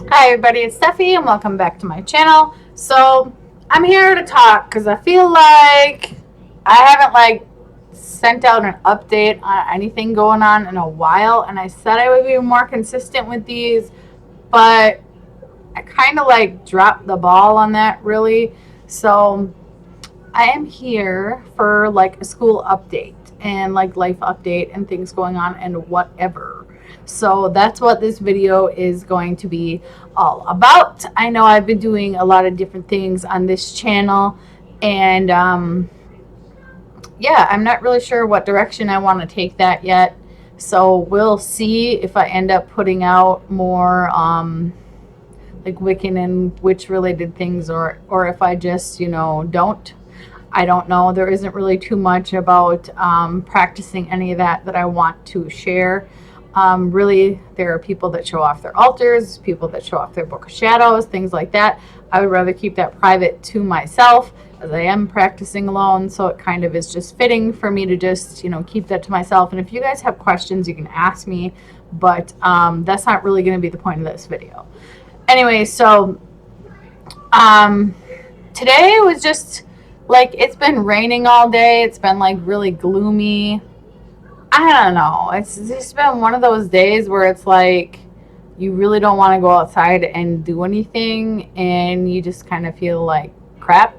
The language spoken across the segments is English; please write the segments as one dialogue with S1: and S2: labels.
S1: Hi everybody, it's Steffi and welcome back to my channel. So I'm here to talk because I feel like I haven't sent out an update on anything going on in a while, and I said I would be more consistent with these, but I kind of dropped the ball on that really. So I am here for a school update and life update and things going on and whatever. So that's what this video is going to be all about. I know I've been doing a lot of different things on this channel, and yeah, I'm not really sure what direction I want to take that yet. So we'll see if I end up putting out more Wiccan and witch related things, or if I just don't. I don't know. There isn't really too much about practicing any of that I want to share. Really, there are people that show off their altars, people that show off their book of shadows, things like that. I would rather keep that private to myself, as I am practicing alone. So it kind of is just fitting for me to just keep that to myself. And if you guys have questions, you can ask me. But that's not really going to be the point of this video. Anyway, so today was just it's been raining all day. It's been really gloomy. I don't know. It's just been one of those days where it's you really don't want to go outside and do anything, and you just kind of feel like crap.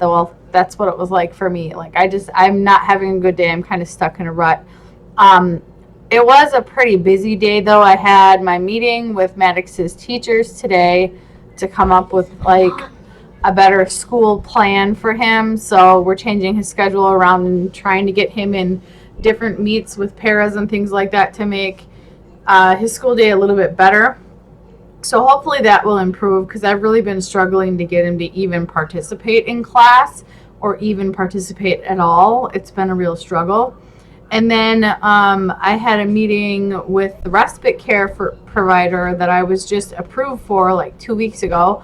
S1: Well, that's what it was like for me. I'm not having a good day. I'm kind of stuck in a rut. It was a pretty busy day though. I had my meeting with Maddox's teachers today to come up with a better school plan for him. So we're changing his schedule around and trying to get him in different meets with paras and things like that to make his school day a little bit better. So hopefully that will improve, because I've really been struggling to get him to even participate in class or even participate at all. It's been a real struggle. And then I had a meeting with the respite care provider that I was just approved for 2 weeks ago.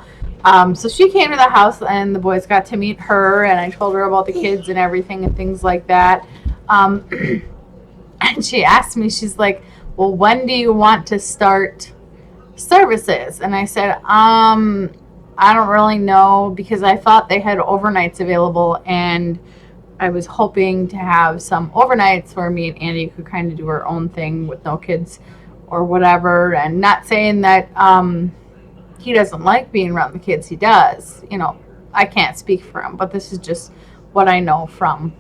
S1: So she came to the house and the boys got to meet her, and I told her about the kids and everything and things like that. And she asked me, she's like, well, when do you want to start services? And I said, I don't really know, because I thought they had overnights available, and I was hoping to have some overnights where me and Andy could kind of do our own thing with no kids or whatever. And not saying that he doesn't like being around the kids. He does. I can't speak for him, but this is just what I know from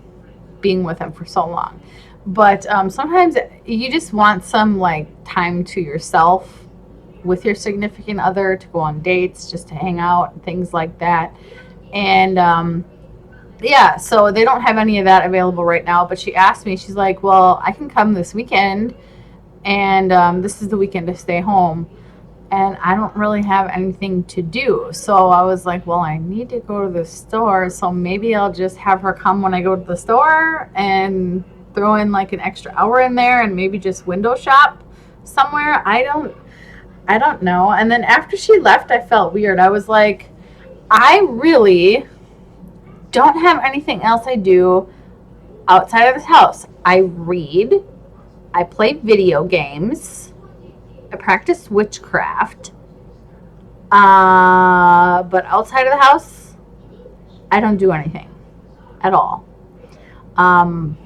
S1: being with him for so long. But sometimes you just want some time to yourself with your significant other, to go on dates, just to hang out and things like that. And yeah, so they don't have any of that available right now. But she asked me, she's like, well, I can come this weekend, and this is the weekend to stay home, and I don't really have anything to do. So I was like, well, I need to go to the store, so maybe I'll just have her come when I go to the store and throw in an extra hour in there, and maybe just window shop somewhere. I don't know. And then after she left, I felt weird. I was like, I really don't have anything else I do outside of this house. I read, I play video games, I practice witchcraft, but outside of the house, I don't do anything at all. I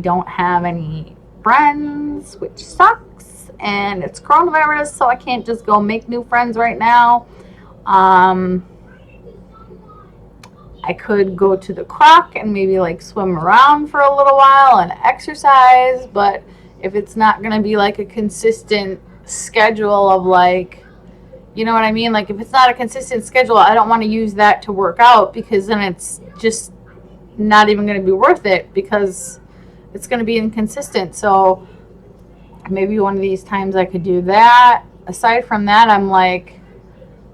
S1: don't have any friends, which sucks, and it's coronavirus, so I can't just go make new friends right now. I could go to the croc and maybe swim around for a little while and exercise, but if it's not going to be a consistent schedule of you know what I mean? If it's not a consistent schedule, I don't want to use that to work out, because then it's just not even going to be worth it, because it's going to be inconsistent. So maybe one of these times I could do that. Aside from that, I'm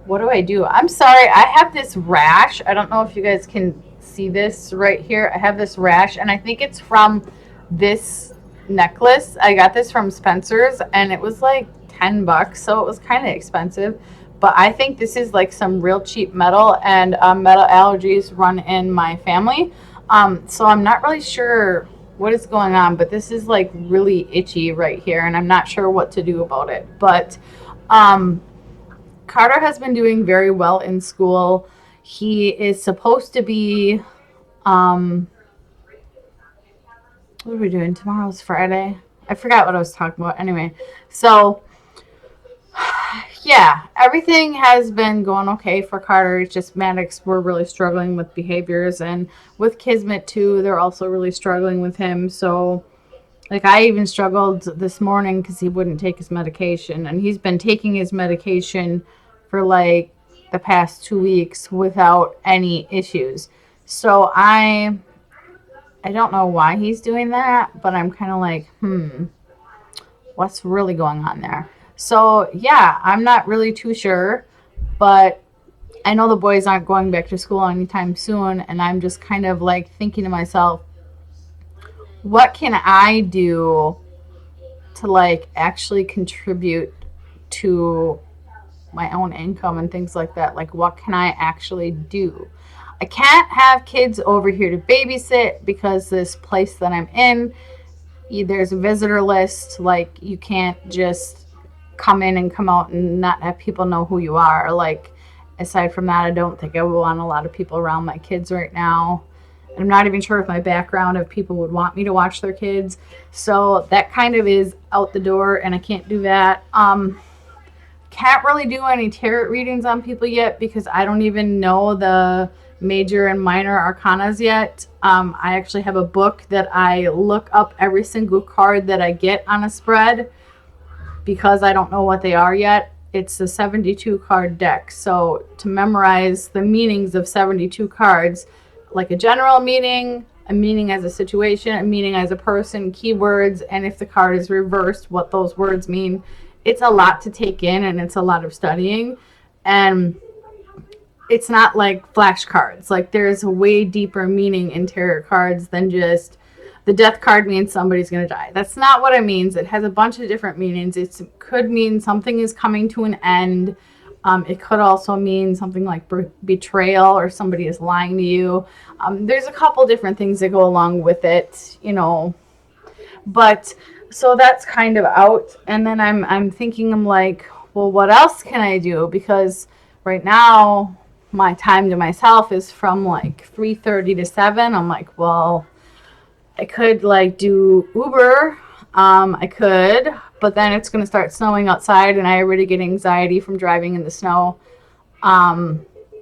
S1: what do I do? I'm sorry, I have this rash. I don't know if you guys can see this right here. I have this rash, and I think it's from this necklace. I got this from Spencer's, and it was $10, so it was kind of expensive. But I think this is some real cheap metal, and metal allergies run in my family. So I'm not really sure what is going on, but this is really itchy right here, and I'm not sure what to do about it. But Um, Carter has been doing very well in school. He is supposed to be, um, what are we doing? Tomorrow's Friday. I forgot what I was talking about. Anyway, so yeah, everything has been going okay for Carter. It's just Maddox, we're really struggling with behaviors, and with Kismet too, they're also really struggling with him. So, like, I even struggled this morning because he wouldn't take his medication, and he's been taking his medication for like the past 2 weeks without any issues. So I don't know why he's doing that, but I'm kind of like, what's really going on there? So, yeah, I'm not really too sure, but I know the boys aren't going back to school anytime soon, and I'm just kind of like thinking to myself, what can I do to like actually contribute to my own income and things like that? Like, what can I actually do? I can't have kids over here to babysit because this place that I'm in, there's a visitor list. Like, you can't just come in and come out and not have people know who you are. Like, aside from that, I don't think I would want a lot of people around my kids right now. I'm not even sure if my background, if people would want me to watch their kids. So that kind of is out the door, and I can't do that. Can't really do any tarot readings on people yet because I don't even know the major and minor arcanas yet. I actually have a book that I look up every single card that I get on a spread because I don't know what they are yet. It's a 72 card deck. So to memorize the meanings of 72 cards, like a general meaning, a meaning as a situation, a meaning as a person, keywords, and if the card is reversed, what those words mean. It's a lot to take in, and it's a lot of studying. And it's not like flashcards. Like, there's a way deeper meaning in tarot cards than just the death card means somebody's going to die. That's not what it means. It has a bunch of different meanings. It could mean something is coming to an end. It could also mean something like betrayal, or somebody is lying to you. There's a couple different things that go along with it, you know. But so that's kind of out. And then I'm thinking, I'm like, well, what else can I do? Because right now my time to myself is from like 3:30 to 7. I'm like, well, I could like do Uber. I could, but then it's going to start snowing outside, and I already get anxiety from driving in the snow,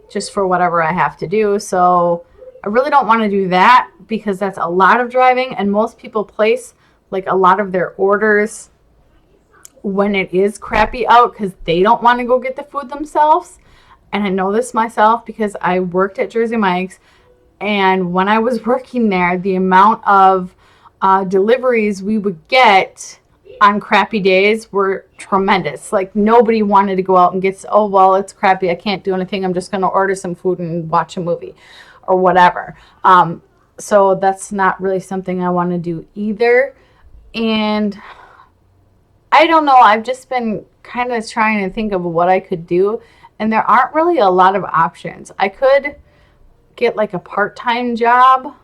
S1: just for whatever I have to do. So I really don't want to do that because that's a lot of driving, and most people place like a lot of their orders when it is crappy out because they don't want to go get the food themselves. And I know this myself because I worked at Jersey Mike's, and when I was working there, the amount of deliveries we would get on crappy days were tremendous. Like, nobody wanted to go out and get, oh, well, it's crappy, I can't do anything, I'm just going to order some food and watch a movie or whatever. So that's not really something I want to do either. And I don't know, I've just been kind of trying to think of what I could do, and there aren't really a lot of options. I could get like a part-time job,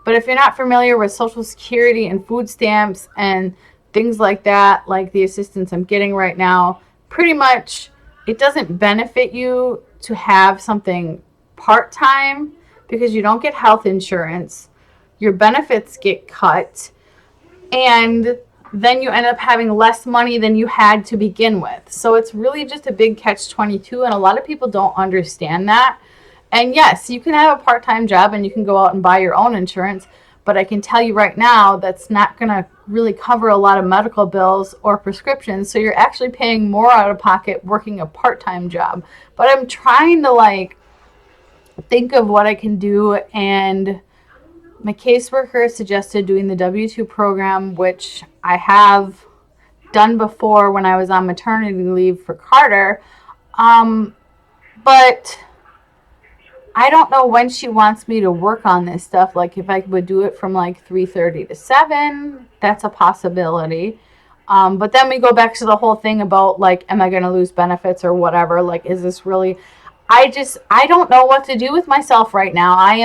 S1: but if you're not familiar with Social Security and food stamps and things like that, like the assistance I'm getting right now, pretty much it doesn't benefit you to have something part-time because you don't get health insurance, your benefits get cut, and then you end up having less money than you had to begin with. So it's really just a big catch-22, and a lot of people don't understand that. And yes, you can have a part-time job and you can go out and buy your own insurance, but I can tell you right now that's not going to really cover a lot of medical bills or prescriptions. So you're actually paying more out of pocket working a part-time job. But I'm trying to like think of what I can do, and my caseworker suggested doing the W-2 program, which I have done before when I was on maternity leave for Carter. But I don't know when she wants me to work on this stuff. Like, if I would do it from like 3:30 to 7, that's a possibility. But then we go back to the whole thing about like, am I going to lose benefits or whatever? Like, is this really, I don't know what to do with myself right now. I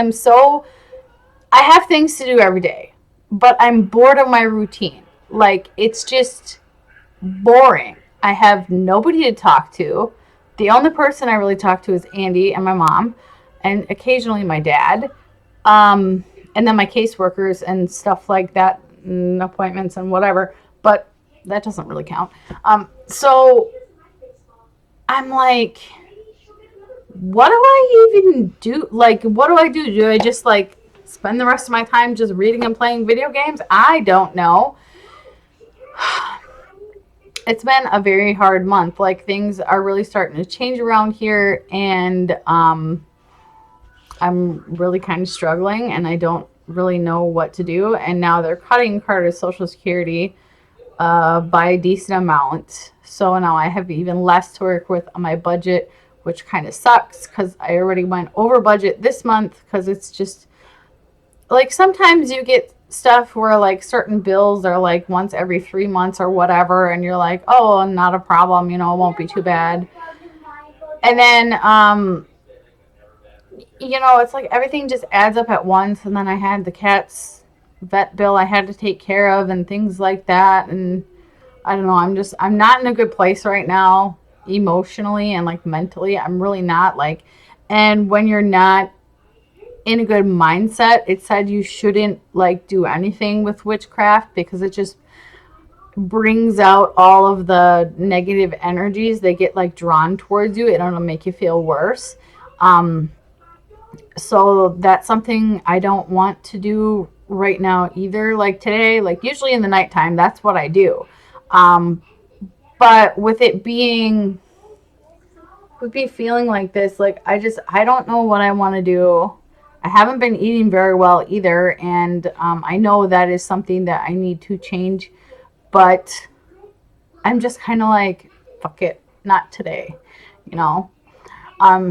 S1: have things to do every day, but I'm bored of my routine. Like, it's just boring. I have nobody to talk to. The only person I really talk to is Andy and my mom, and occasionally my dad. Um, and then my caseworkers and stuff like that, and appointments and whatever. But that doesn't really count. So I'm like, what do I even do? Like, what do I do? Do I just like spend the rest of my time just reading and playing video games? I don't know. It's been a very hard month. Like, things are really starting to change around here, and I'm really kind of struggling, and I don't really know what to do. And now they're cutting Carter's Social Security by a decent amount. So now I have even less to work with on my budget, which kind of sucks because I already went over budget this month, because it's just like sometimes you get stuff where like certain bills are like once every 3 months or whatever, and you're like, oh, not a problem, it won't be too bad. And then it's like everything just adds up at once. And then I had the cat's vet bill I had to take care of and things like that. And I don't know, I'm not in a good place right now, emotionally and like mentally. I'm really not. Like, and when you're not in a good mindset, it said you shouldn't like do anything with witchcraft, because it just brings out all of the negative energies. They get like drawn towards you. It'll make you feel worse. So that's something I don't want to do right now either. Like today, like usually in the nighttime, that's what I do. But with it being, would be feeling like this, like I don't know what I want to do. I haven't been eating very well either, and I know that is something that I need to change, but I'm just kind of like, fuck it, not today, you know.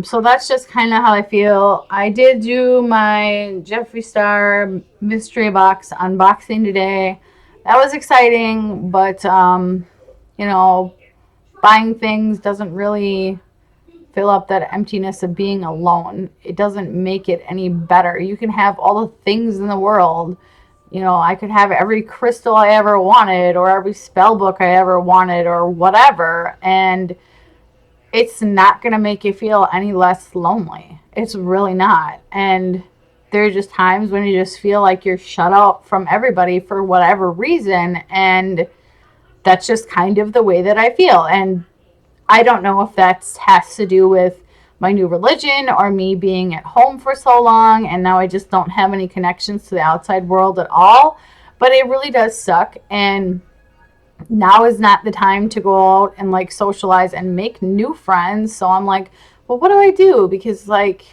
S1: So that's just kind of how I feel. I did do my Jeffree Star mystery box unboxing today. That was exciting, but buying things doesn't really fill up that emptiness of being alone. It doesn't make it any better. You can have all the things in the world. I could have every crystal I ever wanted, or every spell book I ever wanted, or whatever, and it's not going to make you feel any less lonely. It's really not. And there are just times when you just feel like you're shut out from everybody for whatever reason, and that's just kind of the way that I feel. And I don't know if that has to do with my new religion or me being at home for so long, and now I just don't have any connections to the outside world at all. But it really does suck, and now is not the time to go out and like socialize and make new friends. So I'm like, well, what do I do? Because like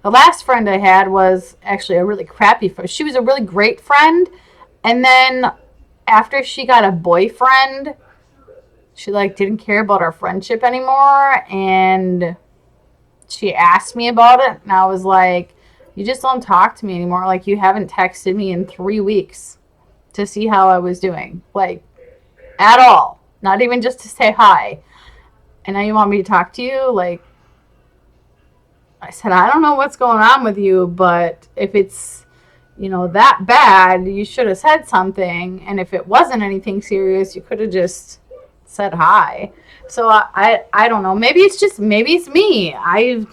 S1: the last friend I had was actually a really crappy friend. She was a really great friend, and then after she got a boyfriend, she like didn't care about our friendship anymore, and she asked me about it, and I was like, you just don't talk to me anymore. Like, you haven't texted me in 3 weeks to see how I was doing, like, at all. Not even just to say hi. And now you want me to talk to you? Like, I said, I don't know what's going on with you, but if it's that bad, you should have said something. And if it wasn't anything serious, you could have just said hi. So I don't know. Maybe it's me. I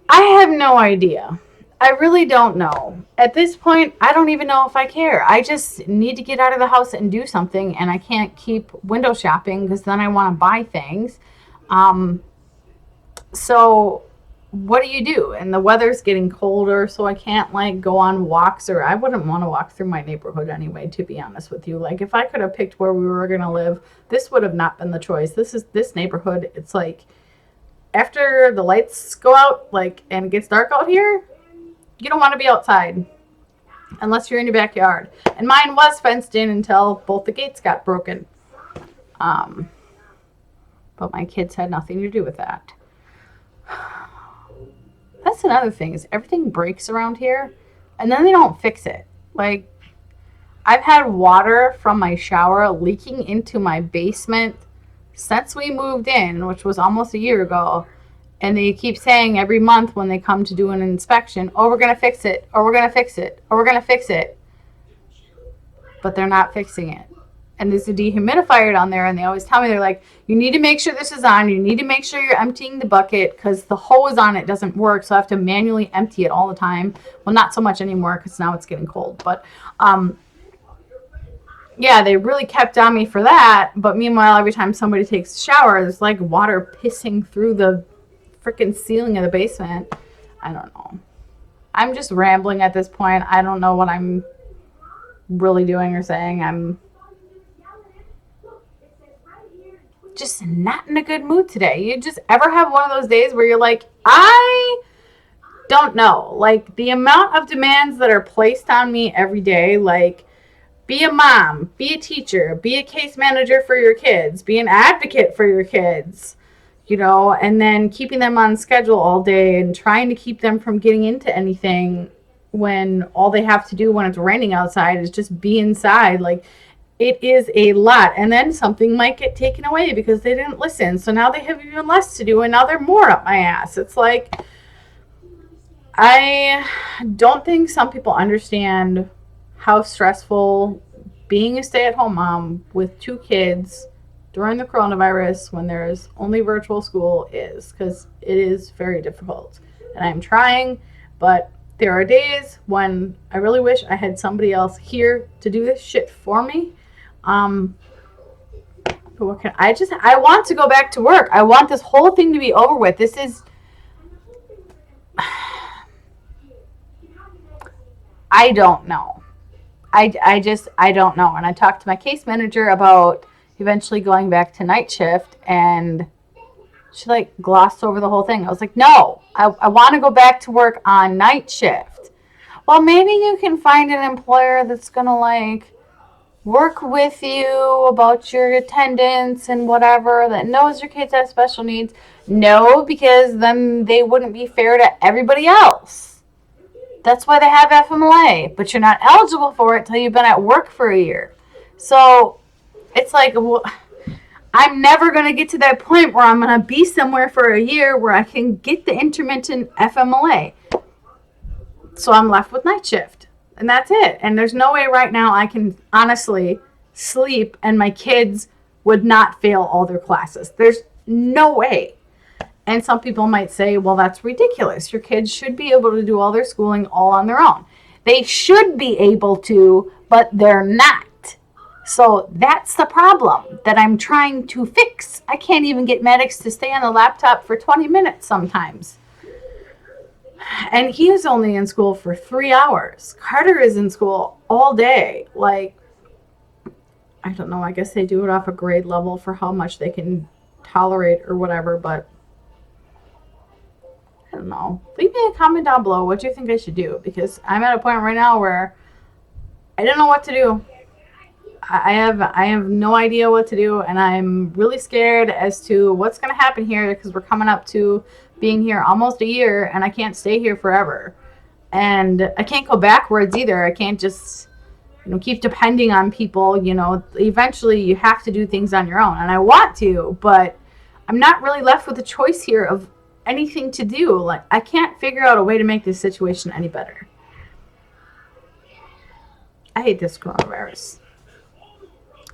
S1: have no idea. I really don't know. At this point, I don't even know if I care. I just need to get out of the house and do something, and I can't keep window shopping because then I want to buy things. So what do you do? And the weather's getting colder, so I can't like go on walks, or I wouldn't want to walk through my neighborhood anyway, to be honest with you. Like, if I could have picked where we were going to live, this would have not been the choice. This neighborhood, it's like after the lights go out, like, and it gets dark out here, you don't want to be outside unless you're in your backyard. And mine was fenced in until both the gates got broken. But my kids had nothing to do with that. That's another thing, is everything breaks around here and then they don't fix it. Like, I've had water from my shower leaking into my basement since we moved in, which was almost a year ago. And they keep saying every month when they come to do an inspection, oh, we're going to fix it, or we're going to fix it, or we're going to fix it. But they're not fixing it. and there's a dehumidifier down there, and they always tell me, they're like, you need to make sure this is on, you need to make sure you're emptying the bucket, because the hose on it doesn't work, so I have to manually empty it all the time. Well, not so much anymore because now it's getting cold, but yeah, they really kept on me for that. But meanwhile, every time somebody takes a shower, there's like water pissing through the freaking ceiling of the basement. I don't know. I'm just rambling at this point. I don't know what I'm really doing or saying. I'm just not in a good mood today. You just ever have one of those days where you're like, I don't know. Like, the amount of demands that are placed on me every day, like, be a mom, be a teacher, be a case manager for your kids, be an advocate for your kids, you know, and then keeping them on schedule all day and trying to keep them from getting into anything when all they have to do when it's raining outside is just be inside. Like, it is a lot. And then something might get taken away because they didn't listen. So now they have even less to do, and now they're more up my ass. It's like, I don't think some people understand how stressful being a stay-at-home mom with 2 kids during the coronavirus when there's only virtual school is, because it is very difficult. And I'm trying, but there are days when I really wish I had somebody else here to do this shit for me. But what can I want to go back to work. I want this whole thing to be over with. This is, I don't know. I don't know. And I talked to my case manager about eventually going back to night shift, and she like glossed over the whole thing. I was like, no, I want to go back to work on night shift. Well, maybe you can find an employer that's going to like work with you about your attendance and whatever, that knows your kids have special needs. No, because then they wouldn't be fair to everybody else. That's why they have FMLA, but you're not eligible for it till you've been at work for a year. So it's like, well, I'm never going to get to that point where I'm going to be somewhere for a year where I can get the intermittent FMLA. So I'm left with night shift, and that's it. And there's no way right now I can honestly sleep and my kids would not fail all their classes. There's no way. And some people might say, well, that's ridiculous. Your kids should be able to do all their schooling all on their own. They should be able to, but they're not. So that's the problem that I'm trying to fix. I can't even get Maddox to stay on the laptop for 20 minutes sometimes. And he is only in school for 3 hours. Carter is in school all day. Like, I don't know. I guess they do it off a grade level for how much they can tolerate or whatever, but I don't know. Leave me a comment down below what you think I should do, because I'm at a point right now where I don't know what to do. I have no idea what to do, and I'm really scared as to what's going to happen here, because we're coming up to being here almost a year, and I can't stay here forever. And I can't go backwards either. I can't just, keep depending on people. Eventually you have to do things on your own, and I want to, but I'm not really left with a choice here of anything to do. Like, I can't figure out a way to make this situation any better. I hate this coronavirus.